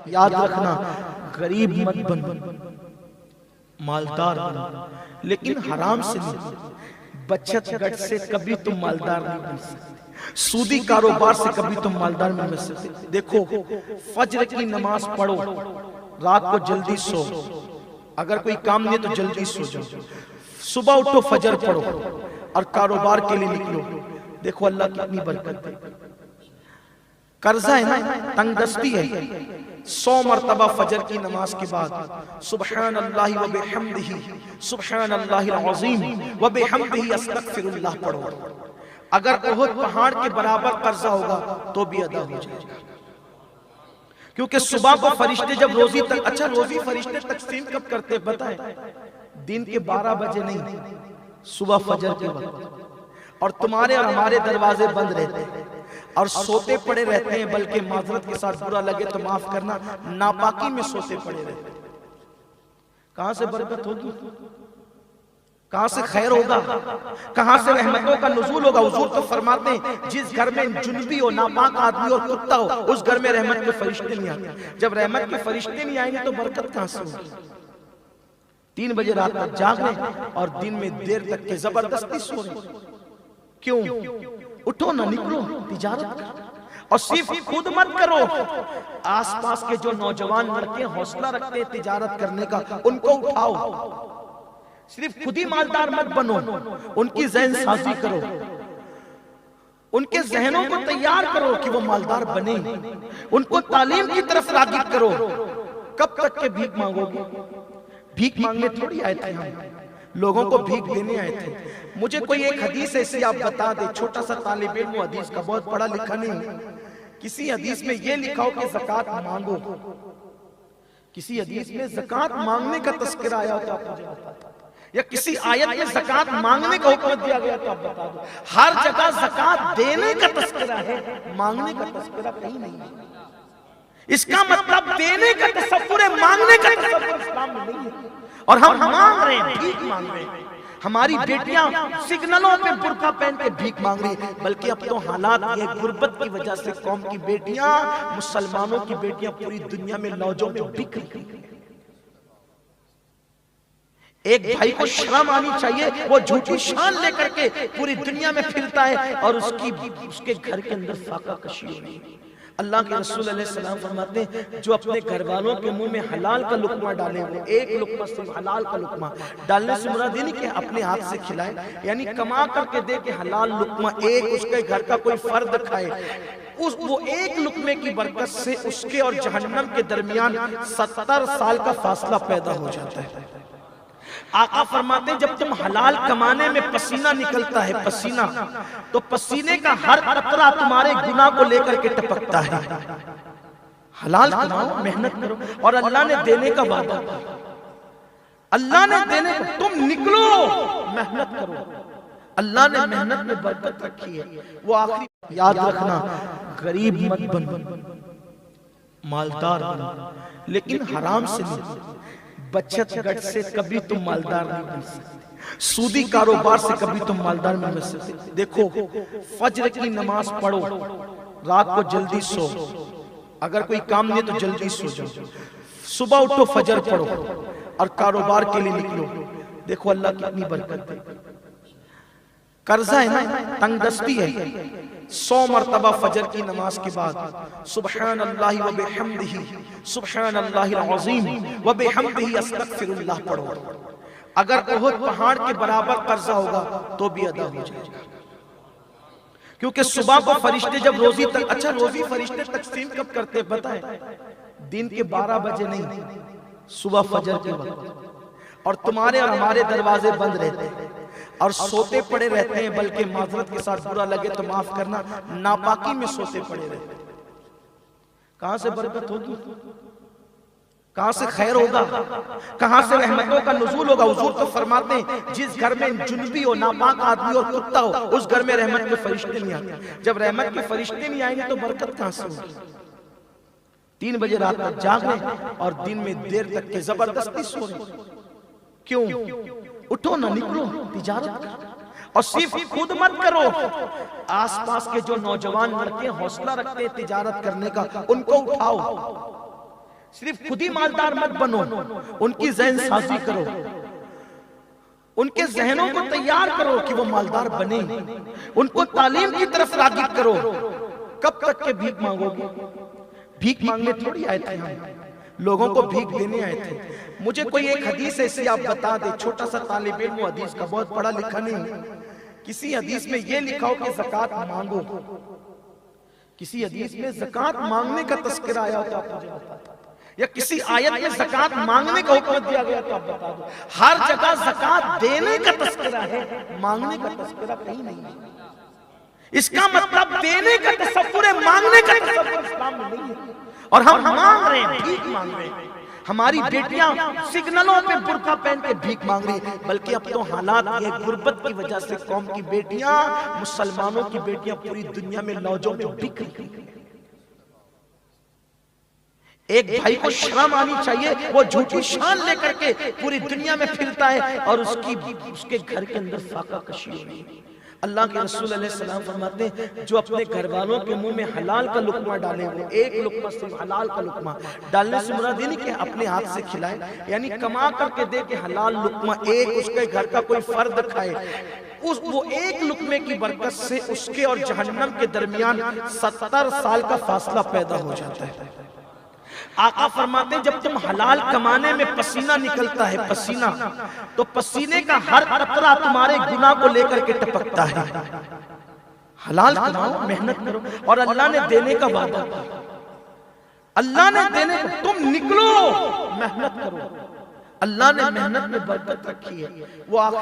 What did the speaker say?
याद रखना, गरीब मत बनो, मालदार बनो, लेकिन हराम से नहीं। बचत गट से कभी तुम मालदार नहीं बन सकते, सूदी कारोबार से कभी तुम मालदार नहीं बन सकते। देखो, फज्र की नमाज पढ़ो, रात को जल्दी सो, अगर कोई काम नहीं तो जल्दी सो जाओ, सुबह उठो फजर पढ़ो और कारोबार के लिए निकलो। देखो अल्लाह कितनी बरकत है। कर्जा है ना, तंगदस्ती है, 100 मरतबा फजर की नमाज के बाद सुबहान अल्लाह व बिहम्दिही सुबहान अल्लाहिल अज़ीम व बिहम्दिही अस्तगफिरुल्लाह पढ़ो। अगर उहुद पहाड़ के बराबर कर्जा होगा तो भी अदा हो जाएगा। क्योंकि सुबह को फरिश्ते जब रोजी तक, अच्छा रोजी फरिश्ते तकसीम कब करते हैं पता है? दिन के 12 बजे नहीं, सुबह फजर के वक्त। और तुम्हारे और हमारे दरवाजे बंद रहते हैं और सोते पड़े रहते हैं, बल्कि माजरत के साथ बुरा लगे तो माफ करना, नापाकी में सोते पड़े रहते हैं। कहां से बरकत होगी, कहां से खैर होगा, कहां से रहमतों का नुज़ूल होगा? हुजूर तो फरमाते हैं जिस घर में जुनबी हो, नापाक आदमी और कुत्ता हो, उस घर में रहमत के फरिश्ते नहीं आते। जब रहमत के फरिश्ते नहीं आएंगे तो बरकत कहां से होगी? 3 बजे रात तक जाग रहे और दिन में देर तक के जबरदस्ती सो रहे, क्यों? उठो ना, निकलो, तिजारत करो। और सिर्फ खुद मत करो, आसपास के जो नौजवान लड़के हौसला रखते हैं तिजारत करने का, उनको उठाओ। सिर्फ खुद ही मालदार मत बनो, उनकी ज़हन साजी करो, उनके जहनों को तैयार करो कि वो मालदार बने, उनको तालीम की तरफ रागिब करो। कब तक के भीख मांगोगे? भीख मांगने थोड़ी आए थे हम, लोगों को भीख देने आए थे। मुझे कोई एक हदीस ऐसी आप बता दे, छोटा सा तालिब इल्म हूं, हदीस का बहुत पढ़ा लिखा नहीं, किसी हदीस में ये लिखा हो कि ज़कात मांगो, किसी हदीस में ज़कात मांगने का तस्करा आया हो तो आप मुझे बता दो, या किसी आयत में ज़कात मांगने का हुक्म दिया गया तो आप बता दो। हर जगह ज़कात देने का तस्करा है, मांगने का तस्करा कहीं नहीं है। इसका मतलब देने का तसव्वुर है, मांगने का तसव्वुर इस्लाम में नहीं है। और हम मांग रहे हैं, भीख मांग रहे हैं। हमारी बेटियां सिग्नलों पे बुर्का पहन के भीख मांग रही है, बल्कि अब तो हालात ये गुर्बत की वजह से कौम की बेटियां, मुसलमानों की बेटियां पूरी दुनिया में लौजों में बिक रही हैं। एक भाई को शर्म आनी चाहिए, वो झूठी शान लेकर के पूरी दुनिया में फिरता है और उसके घर के अंदर फाका कशी हो रही है। अल्लाह के रसूल अलैहिस्सलाम फरमाते हैं जो अपने घर वालों के मुंह में हलाल का लुकमा डाले, वो एक लुकमा सिर्फ हलाल का लुकमा डालने से मुराद नहीं कि अपने हाथ से खिलाए, यानी कमा करके दे के हलाल लुकमा एक उसके घर का कोई फर्द खाए, वो एक लुकमे की बरकत से उसके और जहन्नम के दरमियान 70 साल का फासला पैदा हो जाता है। आका फरमाते हैं जब तुम हलाल कमाने में पसीना निकलता है, पसीना, तो पसीने का हर कतरा तुम्हारे गुनाह को लेकर के टपकता है। हलाल कमाओ, मेहनत करो, और अल्लाह ने देने का वादा, अल्लाह ने देने का, तुम निकलो, मेहनत करो। अल्लाह ने मेहनत में बरकत रखी है। वो आखिरी याद रखना, गरीब मत बनो, मालदार बनो, लेकिन हराम से नहीं। बचत गट से कभी तुम मालदार नहीं बन सकते, सूदी कारोबार से कभी तुम मालदार नहीं बन सकते। देखो, फज्र की नमाज पढ़ो, रात को जल्दी सो, अगर कोई काम नहीं तो जल्दी सो जाओ, सुबह उठो फजर पढ़ो और कारोबार के लिए निकलो। देखो अल्लाह कितनी बरकत है। कर्जा है ना, तंगदस्ती है, 100 मरतबा फजर की नमाज के बाद सुबहान अल्लाह व बिहम्दिही सुबहान अल्लाहिल अज़ीम व बिहम्दिही अस्तगफिरुल्लाह पढ़ो। अगर उहुद पहाड़ के बराबर कर्जा होगा तो भी अदा हो जाएगा। क्योंकि सुबह को फरिश्ते जब रोजी तक, अच्छा रोजी फरिश्ते तकसीम कब करते हैं पता है? दिन के 12 बजे नहीं, सुबह फजर के वक्त। और तुम्हारे और हमारे दरवाजे बंद रहते हैं और सोते पड़े रहते हैं, बल्कि माजरत के साथ बुरा लगे तो माफ करना, नापाकी में सोते पड़े रहते हैं। कहां से बरकत होगी, कहां से खैर होगा, कहां से रहमतों का नुज़ूल होगा? हुजूर तो फरमाते हैं जिस घर में जुनबी हो, नापाक आदमी और कुत्ता हो, उस घर में रहमत के फरिश्ते नहीं आते। जब रहमत के फरिश्ते नहीं आएंगे तो बरकत कहां से होगी? 3 बजे रात तक जाग रहे और दिन में देर तक के जबरदस्ती सो रहे, क्यों? उठो ना, निकलो, तिजारत करो। और सिर्फ खुद मत करो, आसपास के जो नौजवान लड़के हौसला रखते हैं तिजारत करने का, उनको उठाओ। सिर्फ खुद ही मालदार मत बनो, उनकी ज़हन साजी करो, उनके जहनों को तैयार करो कि वो मालदार बने, उनको तालीम की तरफ राग़िब करो। कब तक के भीख मांगोगे? भीख मांगने थोड़ी आए थे हम, लोगों को भीख देने आए थे। मुझे कोई एक हदीस ऐसी आप बता दे, छोटा सा तालिब इल्म हदीस का, बहुत पढ़ा लिखा नहीं, किसी हदीस में ये लिखा हो कि ज़कात मांगो, किसी हदीस में ज़कात मांगने का तस्करा आया हो तो आप मुझे बता दो, या किसी आयत में ज़कात मांगने का हुक्म दिया गया तो आप बता दो। हर जगह ज़कात देने का तस्करा है, मांगने का तस्करा कहीं नहीं है। इसका मतलब देने का तसव्वुर है, मांगने का तसव्वुर इस्लाम में नहीं है। और हम मांग रहे हैं, भीख मांग रहे हैं। हमारी बेटियां सिग्नलों पे बुर्का पहन के भीख मांग रही है, बल्कि अब तो हालात ये गुर्बत की वजह से कौम की बेटियां, मुसलमानों की बेटियां पूरी दुनिया में लौजों में बिक रही हैं। एक भाई को शर्म आनी चाहिए, वो झूठी शान लेकर के पूरी दुनिया में फिरता है और उसके घर के अंदर फाका कशी हो रही है। अल्लाह के रसूल अलैहि सलाम फरमाते हैं, जो अपने घर वालों के मुंह में हलाल का लुकमा डाले, वो एक लुकमा सिर्फ हलाल का लुकमा डालने से मुराद ये नहीं कि अपने हाथ से खिलाए, यानी कमा करके दे के हलाल लुकमा एक उसके घर का कोई फर्द खाए, वो एक लुकमे की बरकत से उसके और जहन्नम के दरमियान 70 साल का फासला पैदा हो जाता है। आका फरमाते हैं, जब तुम हलाल कमाने में पसीना निकलता है, पसीना, तो पसीने का हर कतरा तुम्हारे गुनाह को लेकर के टपकता है। हलाल कमाओ, मेहनत करो, और अल्लाह ने देने का वादा किया, अल्लाह ने देने, तुम निकलो, मेहनत करो। अल्लाह ने मेहनत में बरकत रखी है। वो आखिरी